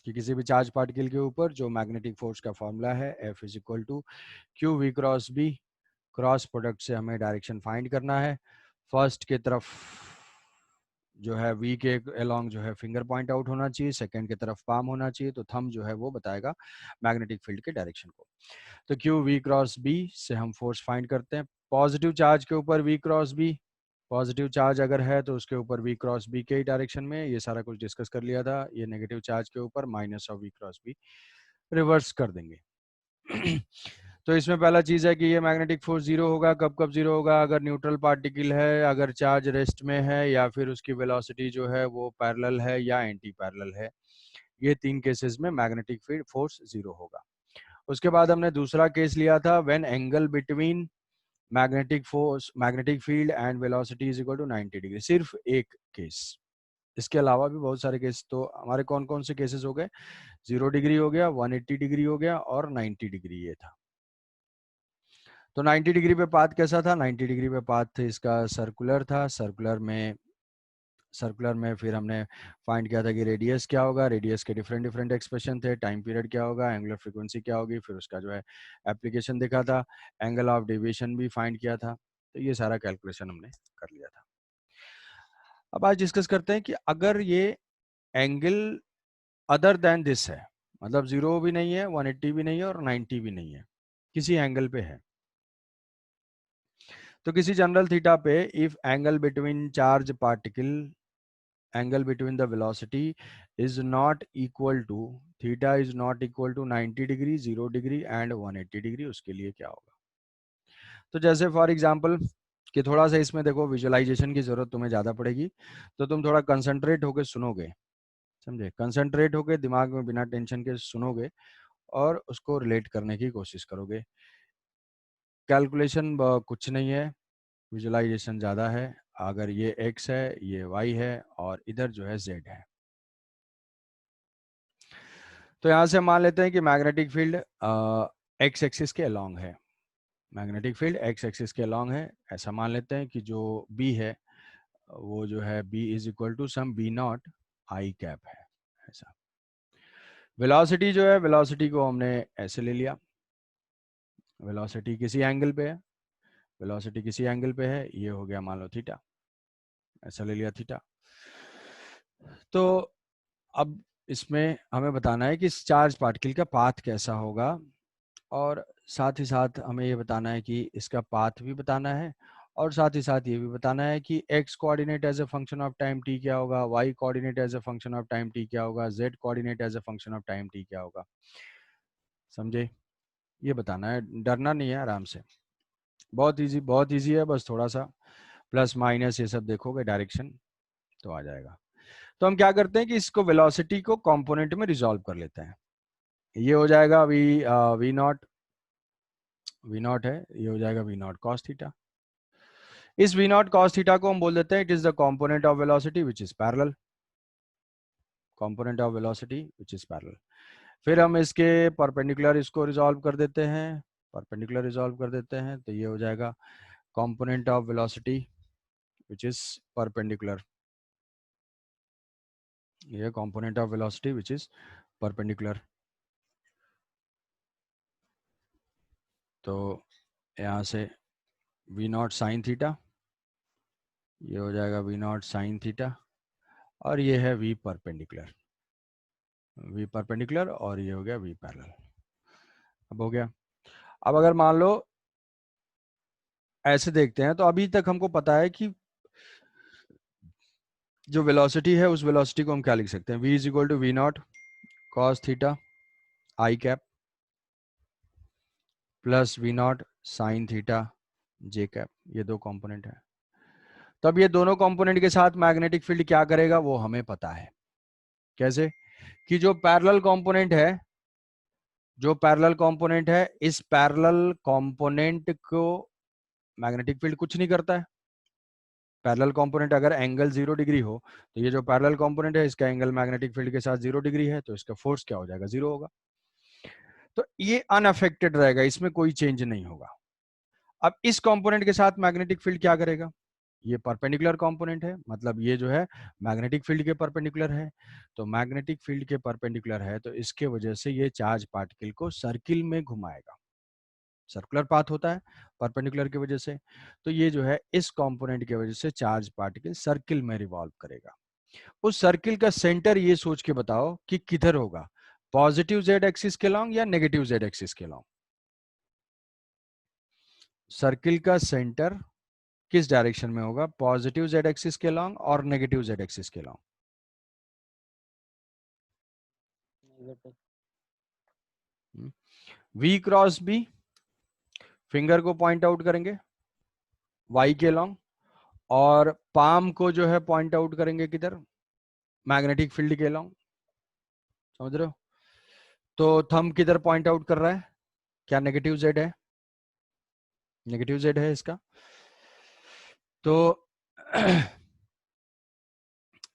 कि किसी भी चार्ज पार्टिकल के ऊपर जो मैग्नेटिक फोर्स का फॉर्मूला है F is equal to q v cross B, cross product से हमें डायरेक्शन फाइंड करना है। फर्स्ट की तरफ जो है वी के अलोंग जो है फिंगर पॉइंट आउट होना चाहिए, सेकंड की तरफ पाम होना चाहिए, तो थंब जो है वो बताएगा मैग्नेटिक फील्ड के डायरेक्शन को। तो क्यू वी क्रॉस बी से हम फोर्स फाइंड करते हैं। पॉजिटिव चार्ज के ऊपर v cross B, positive charge अगर है तो उसके ऊपर वी क्रॉस बी के ही डायरेक्शन में, ये सारा कुछ डिस्कस कर लिया था। ये नेगेटिव चार्ज के ऊपर minus of v cross B reverse कर देंगे। तो इसमें पहला चीज है कि ये मैग्नेटिक फोर्स जीरो होगा। कब कब जीरो होगा? अगर न्यूट्रल पार्टिकल है, अगर चार्ज रेस्ट में है, या फिर उसकी वेलोसिटी जो है वो पैरेलल है या एंटी पैरेलल है। ये तीन केसेस में मैग्नेटिक फील्ड फोर्स जीरो होगा। उसके बाद हमने दूसरा केस लिया था when angle between magnetic force, magnetic field and velocity is equal to 90 degree. सिर्फ एक केस, इसके अलावा भी बहुत सारे केस। तो हमारे कौन कौन से केसेस हो गए? 0 डिग्री हो गया, 180 डिग्री हो गया और 90 डिग्री ये था। तो 90 डिग्री पे पाथ कैसा था? 90 डिग्री पे पाथ इसका सर्कुलर था। सर्कुलर में फिर हमने फाइंड किया था कि रेडियस क्या होगा, रेडियस के डिफरेंट डिफरेंट एक्सप्रेशन थे, टाइम पीरियड क्या होगा, एंगुलर फ्रीक्वेंसी क्या होगी, फिर उसका जो है एप्लीकेशन देखा था, एंगल ऑफ डेविएशन भी फाइंड किया था। तो ये सारा कैलकुलेशन हमने कर लिया था। अब आज डिस्कस करते हैं कि अगर ये एंगल अदर देन दिस है, मतलब 0 भी नहीं है, 180 भी नहीं है और 90 भी नहीं है, किसी एंगल पे है, तो किसी जनरल थीटा पे if angle between charge particle, angle between the velocity is not equal to, theta is not equal to 90 degree, 0 degree and 180 degree, उसके लिए क्या होगा? तो जैसे फॉर एग्जांपल कि थोड़ा सा इसमें देखो विजुअलाइजेशन की जरूरत तुम्हें ज्यादा पड़ेगी, तो तुम थोड़ा कंसंट्रेट होकर सुनोगे, समझे? कंसंट्रेट होकर दिमाग में बिना टेंशन के सुनोगे और उसको रिलेट करने की कोशिश करोगे। कैलकुलेशन कुछ नहीं है, विजुअलाइजेशन ज़्यादा है। अगर ये x है, ये y है और इधर जो है z है, तो यहाँ से मान लेते हैं कि मैग्नेटिक फील्ड x एक्सिस के अलोंग है, मैग्नेटिक फील्ड x एक्सिस के अलोंग है। ऐसा मान लेते हैं कि जो b है वो जो है b is equal to some b naught i cap है, ऐसा। वेलोसिटी जो है, वेलोसिटी को हमने ऐसे ले लिया, वेलोसिटी किसी एंगल पे है, वेलोसिटी किसी एंगल पे है, ये हो गया मान लो थीटा, ऐसा ले लिया थीटा। तो अब इसमें हमें बताना है कि इस चार्ज पार्टिकल का पाथ कैसा होगा, और साथ ही साथ हमें ये बताना है कि इसका पाथ भी बताना है, और साथ ही साथ ये भी बताना है कि x coordinate as a function of time t क्या होगा, y coordinate as a function of time t क्या होगा, z coordinate as a function of time t क्या होगा। समझे? ये बताना है, डरना नहीं है, आराम से, बहुत इजी है। बस थोड़ा सा प्लस माइनस ये सब देखोगे डायरेक्शन तो आ जाएगा। तो हम क्या करते हैं कि इसको वेलोसिटी को कंपोनेंट में रिजॉल्व कर लेते हैं। ये हो जाएगा वी नॉट है, ये हो जाएगा वी नॉट कॉस थीटा। इस वी नॉट कॉस थीटा को हम बोल देते हैं it is the component of velocity which is parallel, component of velocity which is parallel. फिर हम इसके परपेंडिकुलर इसको रिजॉल्व कर देते हैं, परपेंडिकुलर रिजॉल्व कर देते हैं, तो ये हो जाएगा component of velocity which is perpendicular, ये component of velocity which is perpendicular. तो यहाँ से वी नॉट साइन थीटा, ये हो जाएगा वी नॉट साइन थीटा, और ये है वी परपेंडिकुलर, वी परपेंडिकुलर, और ये हो गया वी पैरेलल। अब हो गया। अब अगर मान लो ऐसे देखते हैं, तो अभी तक हमको पता है कि जो वेलोसिटी है उस वेलोसिटी को हम क्या लिख सकते हैं, v is equal to v naught cos theta i cap plus v naught sine theta j cap, ये दो कंपोनेंट है। तब ये दोनों कंपोनेंट के साथ मैग्नेटिक फील्ड क्या करेगा वो हमें पता है। कैसे? कि जो पैरेलल कंपोनेंट है, जो पैरेलल कंपोनेंट है, इस पैरेलल कंपोनेंट को मैग्नेटिक फील्ड कुछ नहीं करता है। पैरेलल कंपोनेंट अगर एंगल 0 डिग्री हो, तो ये जो पैरेलल कंपोनेंट है इसका एंगल मैग्नेटिक फील्ड के साथ 0 डिग्री है, तो इसका फोर्स क्या हो जाएगा? 0 होगा। तो ये अनअफेक्टेड रहेगा, इसमें कोई चेंज नहीं होगा। अब इस कंपोनेंट के साथ मैग्नेटिक फील्ड क्या करेगा? ये परपेंडिकुलर कंपोनेंट है, मतलब ये जो है मैग्नेटिक फील्ड के परपेंडिकुलर है। तो मैग्नेटिक फील्ड के परपेंडिकुलर है तो इसके वजह से ये चार्ज पार्टिकल को सर्किल में घुमाएगा, सर्कुलर पाथ होता है परपेंडिकुलर की वजह से। तो ये जो है इस कंपोनेंट की वजह से चार्ज पार्टिकल सर्किल में रिवॉल्व करेगा। उस सर्किल का सेंटर ये सोच के बताओ कि किधर होगा, पॉजिटिव जेड एक्सिस के लॉन्ग या नेगेटिव जेड एक्सिस के लॉन्ग। सर्किल का सेंटर किस डायरेक्शन में होगा, पॉजिटिव जेड एक्सिस के लॉन्ग और नेगेटिव जेड एक्सिस के long. V cross B, finger को पॉइंट आउट करेंगे वाई के लॉन्ग, और पाम को जो है पॉइंट आउट करेंगे किधर, मैग्नेटिक फील्ड के लॉन्ग। समझ रहे हो? तो थंब किधर पॉइंट आउट कर रहा है, क्या नेगेटिव जेड है, नेगेटिव जेड है इसका। तो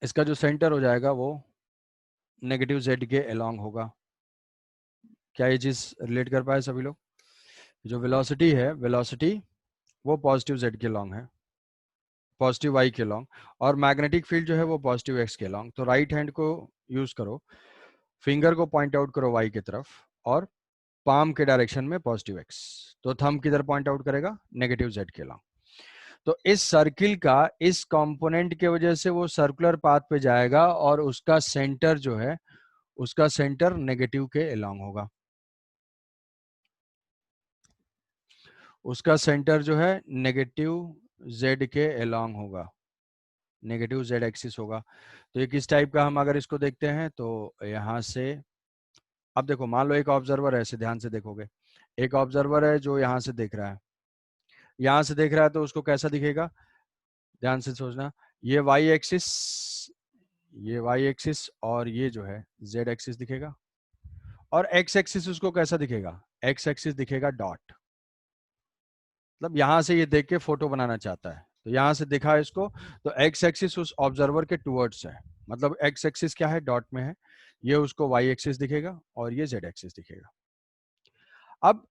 इसका जो सेंटर हो जाएगा वो नेगेटिव जेड के अलोंग होगा। क्या ये चीज रिलेट कर पाए सभी लोग? जो वेलोसिटी है, वेलोसिटी वो पॉजिटिव जेड के लॉन्ग है, पॉजिटिव वाई के लॉन्ग, और मैग्नेटिक फील्ड जो है वो पॉजिटिव एक्स के लॉन्ग। तो राइट हैंड को यूज करो, फिंगर को पॉइंट आउट करो वाई की तरफ, और पाम के डायरेक्शन में पॉजिटिव एक्स। तो थंब किधर पॉइंट आउट करेगा, नेगेटिव जेड के लॉन्ग। तो इस सर्किल का इस कंपोनेंट के वजह से वो सर्कुलर पाथ पे जाएगा और उसका सेंटर जो है, उसका सेंटर नेगेटिव के अलोंग होगा। उसका सेंटर जो है नेगेटिव जेड के अलोंग होगा, नेगेटिव जेड एक्सिस होगा। तो ये किस टाइप का, हम अगर इसको देखते हैं तो यहां से, अब देखो मान लो एक ऑब्जर्वर है, ऐसे ध्यान से देखोगे, एक ऑब्जर्वर है जो यहां से देख रहा है, यहां से देख रहा है तो उसको कैसा दिखेगा, ध्यान से सोचना। ये वाई एक्सिस, ये वाई एक्सिस, और ये जो है जेड एक्सिस दिखेगा। और एक्स एक्सिस उसको कैसा दिखेगा, एक्स एक्सिस दिखेगा डॉट। मतलब यहां से ये देख के फोटो बनाना चाहता है तो यहां से दिखा इसको, तो एक्स एक्सिस उस ऑब्जर्वर के टुवर्ड्स है, मतलब एक्स एक्सिस क्या है, डॉट में है। ये उसको वाई एक्सिस दिखेगा और ये जेड एक्सिस दिखेगा। अब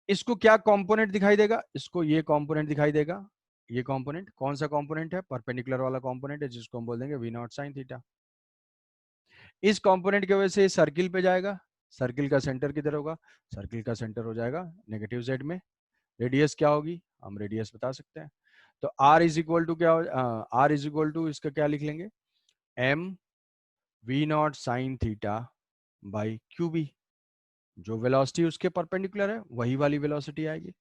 इसको क्या कंपोनेंट दिखाई देगा, इसको ये कंपोनेंट दिखाई देगा। ये कंपोनेंट कौन सा कंपोनेंट है, परपेंडिकुलर वाला कंपोनेंट है, जिसको हम बोल देंगे वी नॉट साइन थीटा। इस कंपोनेंट की वजह से सर्किल पे जाएगा। सर्किल का सेंटर किधर होगा, सर्किल का सेंटर हो जाएगा नेगेटिव जेड में। रेडियस क्या होगी, हम रेडियस बता सकते हैं। तो r इज इक्वल टू क्या, r इज इक्वल टू इसका क्या लिख लेंगे, m v naught sine theta by q B. जो वेलोसिटी उसके परपेंडिकुलर है वही वाली वेलोसिटी आएगी।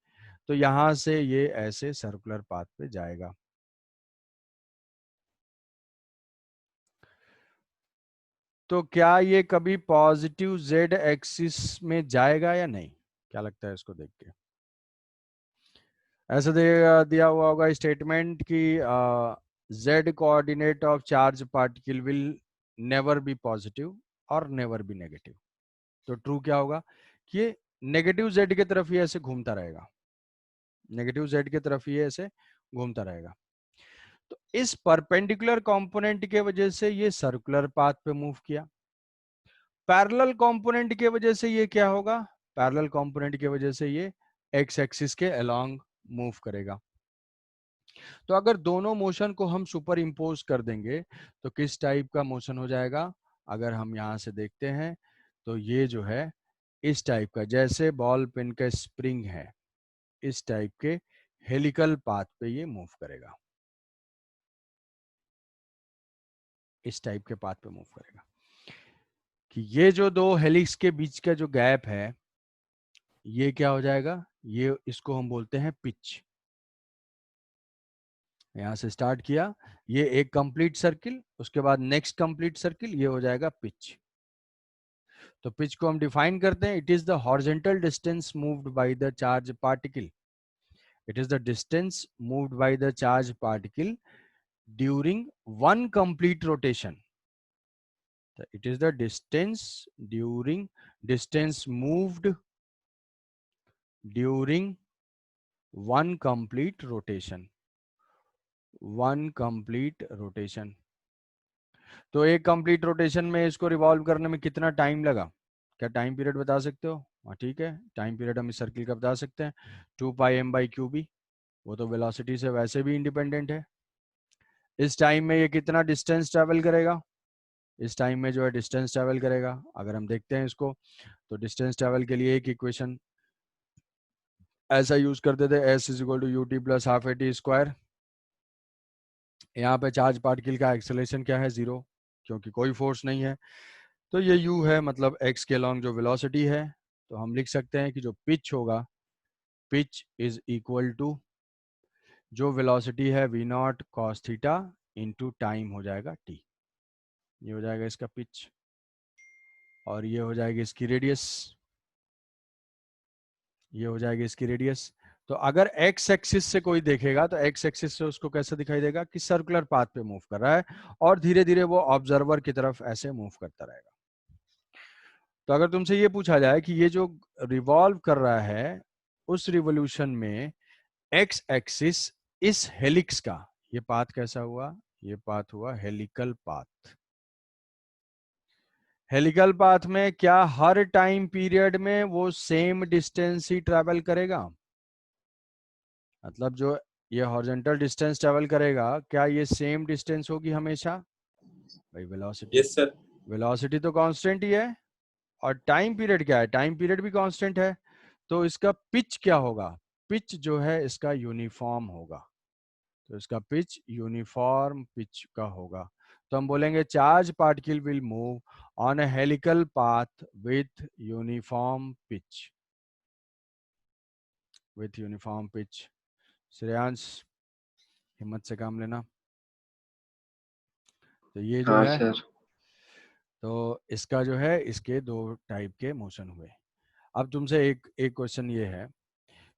तो यहां से ये ऐसे सर्कुलर पाथ पे जाएगा। तो क्या ये कभी पॉजिटिव जेड एक्सिस में जाएगा या नहीं, क्या लगता है इसको देख के? ऐसा दिया हुआ होगा स्टेटमेंट कि Z coordinate of charge particle will never be positive और नेवर बी नेगेटिव। तो ट्रू क्या होगा कि ये नेगेटिव जेड की तरफ ही ऐसे घूमता रहेगा, नेगेटिव जेड की तरफ ही ऐसे घूमता रहेगा। तो इस परपेंडिकुलर कंपोनेंट के वजह से ये सर्कुलर पाथ पे मूव किया। पैरेलल कंपोनेंट के वजह से ये क्या होगा, पैरेलल कंपोनेंट की वजह से ये एक्स एक्सिस के अलोंग मूव करेगा। तो अगर दोनों मोशन को हम सुपर इम्पोज कर देंगे तो किस टाइप का मोशन हो जाएगा, अगर हम यहां से देखते हैं तो ये जो है इस टाइप का, जैसे बॉल पेन का स्प्रिंग है इस टाइप के हेलिकल पाथ पे ये मूव करेगा, इस टाइप के पाथ पे मूव करेगा। कि ये जो दो हेलिक्स के बीच का जो गैप है ये क्या हो जाएगा, ये इसको हम बोलते हैं पिच। यहां से स्टार्ट किया, ये एक कंप्लीट सर्किल, उसके बाद नेक्स्ट कंप्लीट सर्किल, ये हो जाएगा पिच। तो पिच को हम डिफाइन करते हैं, it is the horizontal distance moved by the charge particle, it is the distance moved by the charge particle during one complete rotation. It is the distance during, distance moved during one complete rotation, one complete rotation. तो एक complete rotation में इसको revolve करने में कितना time लगा, क्या time period बता सकते हो? हाँ ठीक है, टाइम पीरियड हम इस सर्किल का बता सकते हैं, 2 पाई m बाई क्यू बी। वो तो वेलोसिटी से वैसे भी इंडिपेंडेंट है। इस टाइम में ये कितना डिस्टेंस ट्रेवल करेगा, इस टाइम में जो है डिस्टेंस ट्रेवल करेगा। अगर हम देखते हैं इसको, तो डिस्टेंस ट्रेवल के लिए एक इक्वेशन ऐसा यूज करते थे, s is equal to u t plus half a t square. यहाँ पे चार्ज पार्टिकल का एक्सेलरेशन क्या है, 0, क्योंकि कोई फोर्स नहीं है। तो ये u है, मतलब x के अलॉन्ग जो वेलोसिटी है। तो हम लिख सकते हैं कि जो पिच होगा, पिच इज इक्वल टू जो वेलोसिटी है v not cos theta into time हो जाएगा t। ये हो जाएगा इसका पिच, और ये हो जाएगी इसकी रेडियस, ये हो जाएगी इसकी रेडियस। तो अगर x एक्सिस से कोई देखेगा तो x एक्सिस से उसको कैसे दिखाई देगा कि सर्कुलर पाथ पे मूव कर रहा है, और धीरे धीरे वो ऑब्जर्वर की तरफ ऐसे मूव करता रहेगा। तो अगर तुमसे ये पूछा जाए कि ये जो रिवॉल्व कर रहा है, उस रिवोल्यूशन में x एक्सिस इस हेलिक्स का ये पाथ कैसा हुआ, ये पाथ हुआ हेलिकल पाथ। हेलिकल पाथ में क्या हर टाइम पीरियड में वो सेम डिस्टेंस ही ट्रेवल करेगा, मतलब जो ये हॉरिजॉन्टल डिस्टेंस ट्रेवल करेगा, क्या ये सेम डिस्टेंस होगी हमेशा? भाई वेलोसिटी, यस सर। वेलोसिटी तो कांस्टेंट ही है, और टाइम पीरियड क्या है, टाइम पीरियड भी कांस्टेंट है। तो इसका पिच क्या होगा, पिच जो है इसका यूनिफॉर्म होगा। तो इसका पिच यूनिफॉर्म पिच का होगा। तो हम बोलेंगे charge particle will move on A helical path with uniform pitch, with uniform pitch. Shreyansh, हिम्मत से काम लेना। तो ये जो हाँ है, सर। तो इसका जो है, इसके दो टाइप के मोशन हुए। अब तुमसे एक एक क्वेश्चन ये है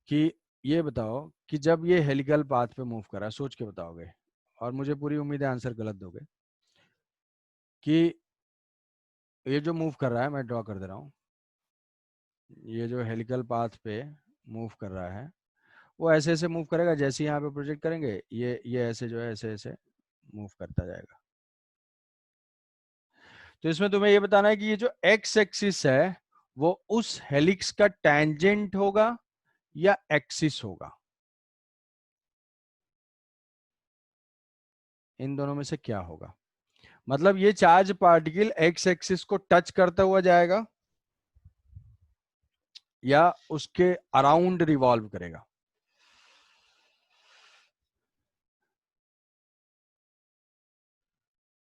कि ये बताओ कि जब ये हेलिकल पाथ पे मूव कर रहा है, सोच के बताओगे, और मुझे पूरी उम्मीद है आंसर गलत दोगे, कि ये जो मूव कर रहा है, मैं ड्रॉ कर दे रहा हूँ, ये जो हेलिकल पाथ पे मूव कर रहा है, वो ऐसे ऐसे मूव करेगा, जैसे यहाँ पे प्रोजेक्ट करेंगे ये ऐसे जो है ऐसे ऐसे मूव करता जाएगा। तो इसमें तुम्हें ये बताना है कि ये जो एक्स एक्सिस है वो उस हेलिक्स का टेंजेंट होगा या एक्सिस होगा, इन दोनों में से क्या होगा। मतलब ये चार्ज पार्टिकल एक्स एक्सिस को टच करता हुआ जाएगा या उसके अराउंड रिवॉल्व करेगा।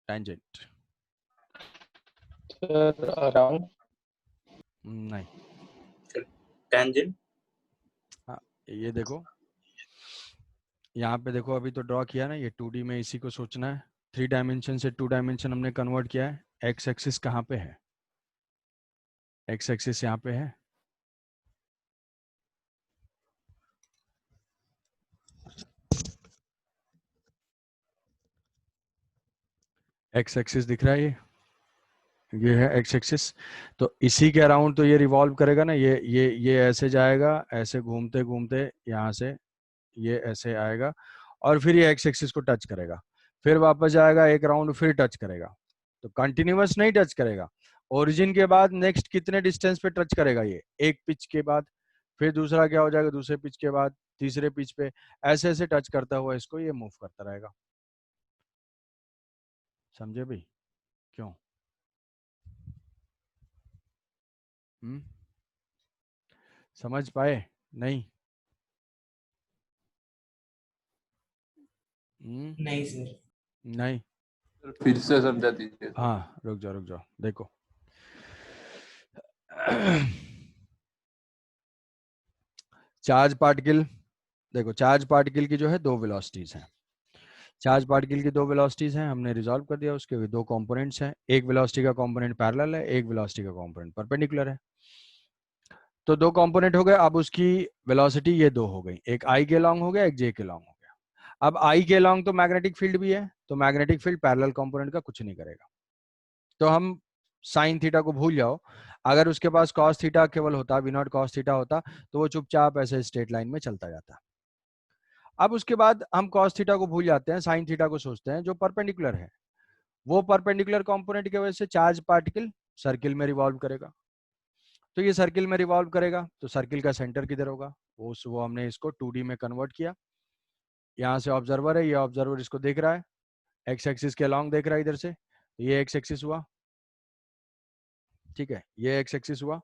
Tangent sir around. नहीं। टेंजेंट। हाँ, ये देखो, यहाँ पे देखो, अभी तो ड्रॉ किया ना, ये 2D में इसी को सोचना है। 3 डायमेंशन से 2 डायमेंशन हमने कन्वर्ट किया है। एक्स एक्सिस कहाँ पे है, एक्स एक्सिस यहाँ पे है। एक्स एक्सिस दिख रहा है, ये है एक्स एक्सिस। तो इसी के अराउंड तो ये रिवॉल्व करेगा ना, ये ऐसे जाएगा, ऐसे घूमते घूमते यहाँ से ये ऐसे आएगा, और फिर ये एक्स एक्सिस को टच करेगा, फिर वापस जाएगा एक राउंड, फिर टच करेगा। तो कंटिन्यूअस नहीं टच करेगा। ओरिजिन के बाद नेक्स्ट कितने डिस्टेंस पे टच करेगा, ये एक पिच के बाद, फिर दूसरा क्या हो जाएगा, दूसरे पिच के बाद, तीसरे पिच पे, ऐसे ऐसे टच करता हुआ इसको ये मूव करता रहेगा। समझे भाई, क्यों? हम्म, समझ पाए? नहीं? नहीं सर। नहीं। फिर से समझा दीजिए। हाँ, रुक जाओ रुक जाओ, देखो चार्ज पार्टिकल, देखो चार्ज पार्टिकल की जो है दो वेलोसिटीज हैं। चार्ज पार्टिकल की दो वेलोसिटीज हैं, हमने रिजॉल्व कर दिया, उसके भी दो कंपोनेंट्स हैं, एक वेलोसिटी का कंपोनेंट पैरेलल है, एक वेलोसिटी का कंपोनेंट परपेंडिकुलर है। तो दो कंपोनेंट हो गए, अब उसकी वेलोसिटी ये दो हो गई, एक आई के लॉन्ग हो गया, एक जे के लॉन्ग हो गया। अब आई के लॉन्ग तो मैग्नेटिक फील्ड भी है, तो मैग्नेटिक फील्ड पैरेलल कंपोनेंट का कुछ नहीं करेगा। तो हम साइन थीटा को भूल जाओ, अगर उसके पास कॉस थीटा केवल होता, वी नॉट कॉस थीटा होता, तो वो चुपचाप ऐसे स्ट्रेट लाइन में चलता जाता। अब उसके बाद हम कॉस थीटा को भूल जाते हैं, साइन थीटा को सोचते हैं, जो परपेंडिकुलर है। वो परपेंडिकुलर कंपोनेंट की वजह से चार्ज पार्टिकल सर्किल में रिवॉल्व करेगा। तो ये सर्किल में रिवॉल्व करेगा, तो सर्किल का सेंटर किधर होगा, वो हमने इसको 2D में कन्वर्ट किया। यहाँ से ऑब्जर्वर है, ये ऑब्जर्वर इसको देख रहा है, एक्स एक्सिस के अलॉन्ग देख रहा है इधर से, ये एक्स एक्सिस हुआ, ठीक है, ये एक्स एक्सिस हुआ,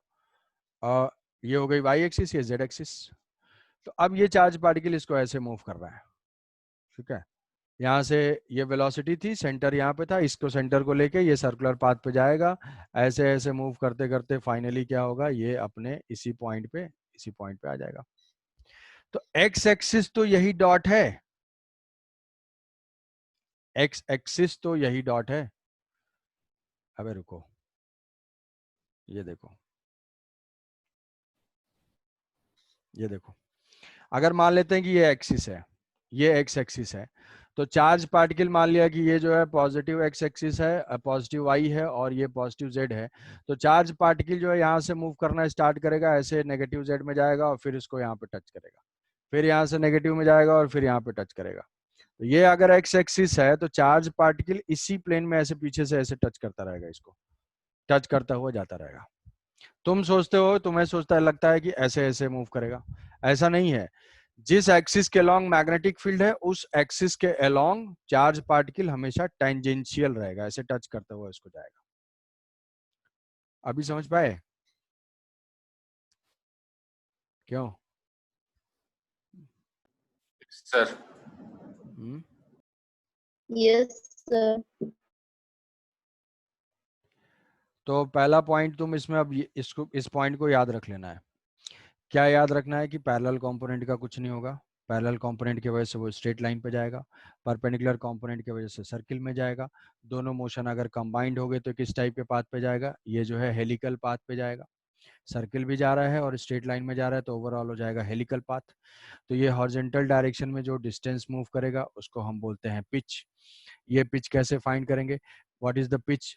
और ये हो गई वाई एक्सिस, ये जेड एक्सिस। तो अब ये चार्ज पार्टिकल इसको ऐसे मूव कर रहा है, ठीक है, यहाँ से ये वेलोसिटी थी, सेंटर यहाँ पे था, इसको सेंटर को लेके ये सर्कुलर पाथ पे जाएगा, ऐसे ऐसे मूव करते करते फाइनली क्या होगा, ये अपने इसी पॉइंट पे आ जाएगा। तो एक्स एक्सिस तो यही डॉट है, एक्स एक्सिस तो यही डॉट है। अबे रुको, ये देखो, ये देखो, अगर मान लेते हैं कि ये एक्सिस है, ये एक्स एक्सिस है, तो चार्ज पार्टिकल मान लिया कि ये जो है पॉजिटिव एक्स एक्सिस है, पॉजिटिव वाई है, और ये पॉजिटिव जेड है, तो चार्ज पार्टिकल जो है यहाँ से मूव करना स्टार्ट करेगा, ऐसे नेगेटिव जेड में जाएगा और फिर इसको यहाँ पे टच करेगा, फिर यहाँ से नेगेटिव में जाएगा और फिर यहाँ पे टच करेगा। तो ये अगर एक्स एक्सिस है तो चार्ज पार्टिकल इसी प्लेन में ऐसे पीछे से ऐसे टच करता रहेगा, इसको टच करता हुआ जाता रहेगा। तुम सोचते हो, तुम्हें सोचता है, लगता है कि ऐसे ऐसे मूव करेगा, ऐसा नहीं है। जिस एक्सिस के अलोंग मैग्नेटिक फील्ड है, उस एक्सिस के अलोंग चार्ज पार्टिकल हमेशा टेंजेंशियल रहेगा, ऐसे टच करता हुआ इसको जाएगा। अभी समझ पाए क्यों? Sir yes sir. तो पहला पॉइंट तुम इसमें अब इसको, इस पॉइंट को याद रख लेना है। क्या याद रखना है कि पैरेलल कंपोनेंट का कुछ नहीं होगा, पैरेलल कंपोनेंट की वजह से वो स्ट्रेट लाइन पे जाएगा, परपेंडिकुलर कंपोनेंट की वजह से सर्किल में जाएगा। दोनों मोशन अगर कंबाइंड हो गए तो किस टाइप के पाथ पे जाएगा, ये जो है हेलिकल पाथ पे जाएगा। सर्किल भी जा रहा है और स्ट्रेट लाइन में जा रहा है तो ओवरऑल हो जाएगा हेलिकल पाथ। तो ये हॉरिजॉन्टल डायरेक्शन में जो डिस्टेंस मूव करेगा उसको हम बोलते हैं पिच। ये पिच कैसे फाइंड करेंगे, व्हाट इज द पिच?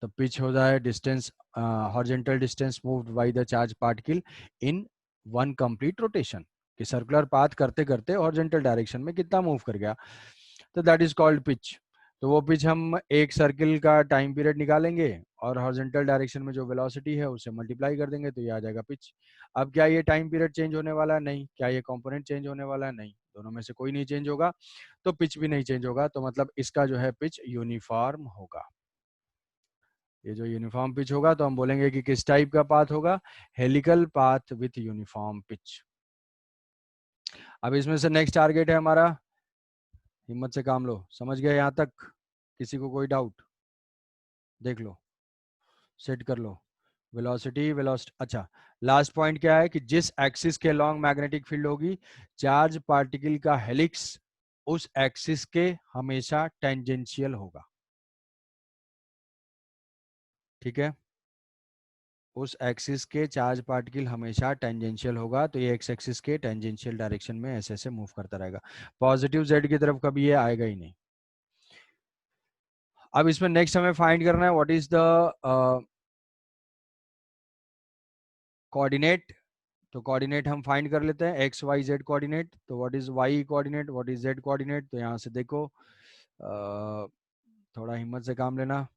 तो पिच होता है distance, horizontal distance moved by the charge particle in one complete rotation, कि सर्कुलर पाथ करते करते हॉरिजॉन्टल डायरेक्शन में कितना मूव कर गया, तो दैट इज कॉल्ड पिच। तो वो पिच हम एक सर्किल का टाइम पीरियड निकालेंगे और हॉरिजॉन्टल डायरेक्शन में जो वेलोसिटी है उसे मल्टीप्लाई कर देंगे, तो ये आ जाएगा पिच। अब क्या ये टाइम पीरियड चेंज होने वाला है? नहीं। क्या ये कंपोनेंट चेंज होने वाला है? नहीं। दोनों में से कोई नहीं चेंज होगा, तो पिच भी नहीं चेंज होगा, तो मतलब इसका जो है पिच यूनिफॉर्म होगा। ये जो यूनिफॉर्म पिच होगा तो हम बोलेंगे कि किस टाइप का पाथ होगा, helical path with uniform pitch. अब इसमें से नेक्स्ट टारगेट है हमारा, हिम्मत से काम लो, समझ गए यहाँ तक? किसी को कोई डाउट? देख लो, सेट कर लो, वेलोसिटी। अच्छा, लास्ट पॉइंट क्या है कि जिस एक्सिस के लॉन्ग मैग्नेटिक फील्ड होगी, चार्ज पार्टिकल का हेलिक्स उस एक्सिस के हमेशा टेंजेंशियल होगा, ठीक है, उस एक्सिस के चार्ज पार्टिकल हमेशा टेंजेंशियल होगा, तो ये एक्स एक्सिस के टेंजेंशियल डायरेक्शन में ऐसे ऐसे मूव करता रहेगा, पॉजिटिव जेड की तरफ कभी ये आएगा ही नहीं। अब इसमें नेक्स्ट हमें फाइंड करना है व्हाट इज द कोऑर्डिनेट। तो कोऑर्डिनेट हम फाइंड कर लेते हैं, एक्स वाई जेड कोऑर्डिनेट। तो what is y coordinate, what is z coordinate? तो यहाँ से देखो, थोड़ा हिम्मत से काम लेना।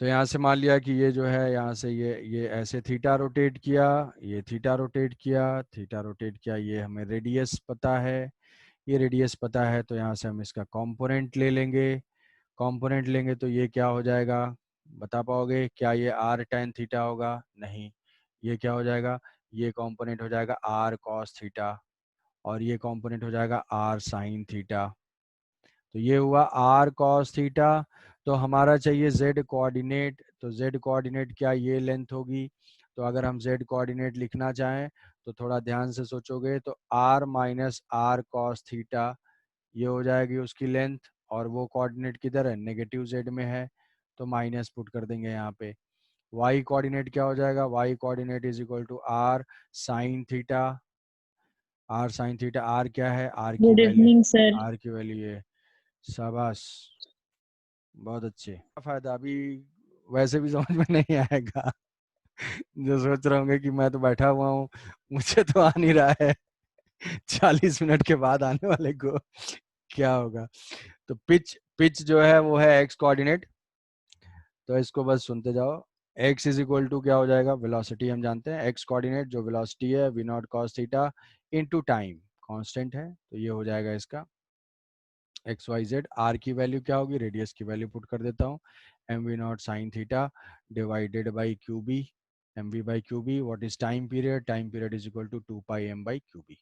तो यहाँ से मान लिया कि ये जो है, यहाँ से ये ऐसे थीटा रोटेट किया, ये थीटा रोटेट किया, थीटा रोटेट किया, ये हमें रेडियस पता है, ये रेडियस पता है, तो यहाँ से हम इसका कंपोनेंट ले लेंगे। कंपोनेंट लेंगे तो ये क्या हो जाएगा, बता पाओगे क्या? ये आर टेन थीटा होगा? नहीं। ये क्या हो जाएगा, ये कंपोनेंट हो जाएगा आर कॉस थीटा, और ये कंपोनेंट हो जाएगा आर साइन थीटा। तो ये हुआ आर कॉस थीटा। तो हमारा चाहिए जेड कोऑर्डिनेट। तो जेड कोऑर्डिनेट क्या, ये लेंथ होगी। तो अगर हम जेड कोऑर्डिनेट लिखना चाहें तो थोड़ा ध्यान से सोचोगे, तो r minus r cos theta ये हो जाएगी उसकी लेंथ, और वो कोऑर्डिनेट किधर है, नेगेटिव जेड में है, तो माइनस पुट कर देंगे यहाँ पे। वाई कोऑर्डिनेट क्या हो जाएगा, y coordinate is equal to r sine theta. R sine theta, r क्या है, आर की good value, evening sir. R की वैल्यू ये, शाबाश, बहुत अच्छे। क्या फायदा, अभी वैसे भी समझ में नहीं आएगा। जो सोच रहे होंगे कि मैं तो बैठा हुआ हूँ, मुझे तो आ नहीं रहा है, 40 मिनट के बाद आने वाले को क्या होगा। तो पिच, पिच जो है वो है एक्स कोऑर्डिनेट, तो इसको बस सुनते जाओ। x इज इक्वल टू क्या हो जाएगा, वेलोसिटी हम जानते हैं, x कोऑर्डिनेट जो वेलोसिटी है v naught cos theta into time, constant है, तो ये हो जाएगा इसका एक्स वाई जेड, आर की वैल्यू क्या होगी, रेडियस की वैल्यू पुट कर देता हूँ, m v naught sine theta divided by q B, m v by q B. What is time period is equal to 2 pi m by q B.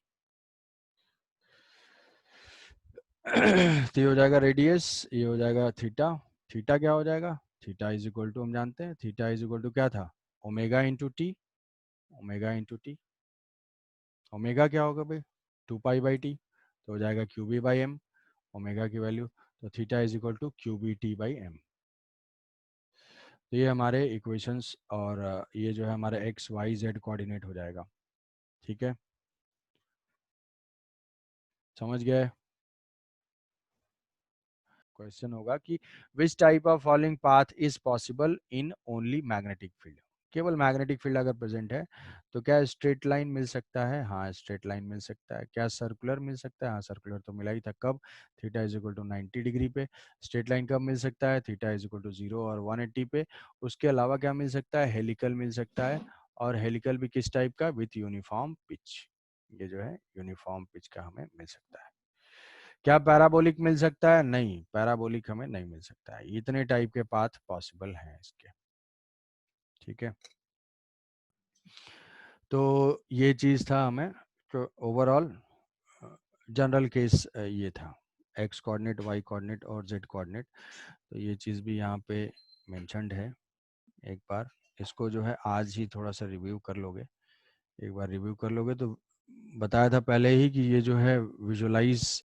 तो ये हो जाएगा रेडियस, ये हो जाएगा थीटा. थीटा क्या हो जाएगा, थीटा इज इक्वल टू, हम जानते हैं थीटा इज इक्वल टू क्या था, omega into T. Omega into T, omega क्या होगा भाई, 2 पाई बाई टी, तो हो जाएगा q B by m, omega की वैल्यू. तो theta is equal to q B t by m. तो ये हमारे इक्वेशंस, और ये जो है हमारा एक्स वाई जेड कोऑर्डिनेट हो जाएगा. ठीक है, समझ गए. क्वेश्चन होगा कि which type of following path is possible in only magnetic field. केवल मैग्नेटिक फील्ड अगर प्रेजेंट है तो क्या स्ट्रेट लाइन मिल सकता है, हाँ स्ट्रेट लाइन मिल सकता है. क्या सर्कुलर मिल सकता है, हाँ सर्कुलर तो मिला ही था. कब, theta is equal to 90 degree पे. स्ट्रेट लाइन कब मिल सकता है, थीटा इज इक्वल टू 0 और 180 पे. उसके अलावा क्या मिल सकता है, हेलिकल मिल सकता है. और हेलिकल भी किस टाइप का, विथ यूनिफॉर्म पिच. ये जो है यूनिफॉर्म पिच का हमें मिल सकता है. क्या पैराबोलिक मिल सकता है, नहीं पैराबोलिक हमें नहीं मिल सकता है. इतने टाइप के पाथ पॉसिबल हैं इसके. ठीक है, तो ये चीज था हमें, तो ओवरऑल जनरल केस ये था, एक्स कोऑर्डिनेट, वाई कोऑर्डिनेट और जेड कोऑर्डिनेट. तो ये चीज़ भी यहाँ पे मेंशन्ड है. एक बार इसको जो है आज ही थोड़ा सा रिव्यू कर लोगे, एक बार रिव्यू कर लोगे तो बताया था पहले ही कि ये जो है विजुलाइज